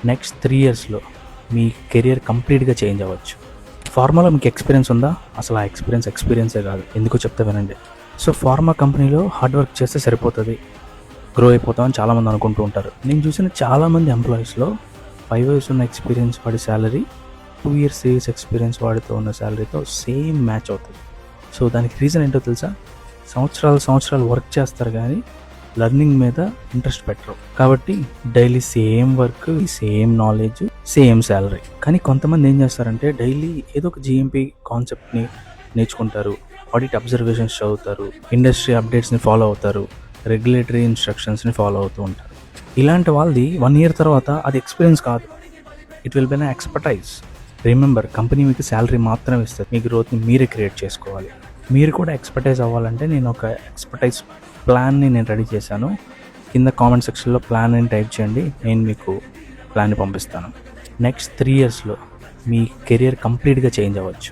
Next 3 ఇయర్స్లో మీ career కంప్లీట్గా change అవ్వచ్చు. ఫార్మాలో మీకు ఎక్స్పీరియన్స్ ఉందా? అసలు ఆ ఎక్స్పీరియన్సే కాదు. ఎందుకో చెప్తే వినండి. సో ఫార్మా కంపెనీలో హార్డ్ వర్క్ చేస్తే సరిపోతుంది, గ్రో అయిపోతామని చాలామంది అనుకుంటూ ఉంటారు. నేను చూసిన చాలామంది ఎంప్లాయీస్లో 5 years ఉన్న ఎక్స్పీరియన్స్ వాడి శాలరీ 2 years సేల్స్ ఎక్స్పీరియన్స్ వాడితో ఉన్న శాలరీతో సేమ్ మ్యాచ్ అవుతుంది. సో దానికి రీజన్ ఏంటో తెలుసా? సంవత్సరాలు వర్క్ చేస్తారు కానీ లెర్నింగ్ మీద ఇంట్రెస్ట్ పెట్టరు. కాబట్టి daily same work, same knowledge, same salary. కానీ కొంతమంది ఏం చేస్తారంటే డైలీ ఏదో ఒక జిఎంపీ కాన్సెప్ట్ని నేర్చుకుంటారు, ఆడిట్ అబ్జర్వేషన్స్ చదువుతారు, ఇండస్ట్రీ అప్డేట్స్ని ఫాలో అవుతారు, రెగ్యులేటరీ ఇన్స్ట్రక్షన్స్ని ఫాలో అవుతూ ఉంటారు. ఇలాంటి వాళ్ళది 1 year తర్వాత అది ఎక్స్పీరియన్స్ కాదు, it will be an expertise. Remember, company మీకు శాలరీ మాత్రమే ఇస్తుంది, మీ గ్రోత్ని మీరే క్రియేట్ చేసుకోవాలి. మీరు కూడా ఎక్స్పర్టైజ్ అవ్వాలంటే నేను ఒక ఎక్స్పర్టైజ్ ప్లాన్ని రెడీ చేశాను. కింద కామెంట్ సెక్షన్లో ప్లాన్ అని టైప్ చేయండి, నేను మీకు ప్లాన్ని పంపిస్తాను. నెక్స్ట్ 3 yearsలో మీ కెరియర్ కంప్లీట్గా చేంజ్ అవ్వచ్చు.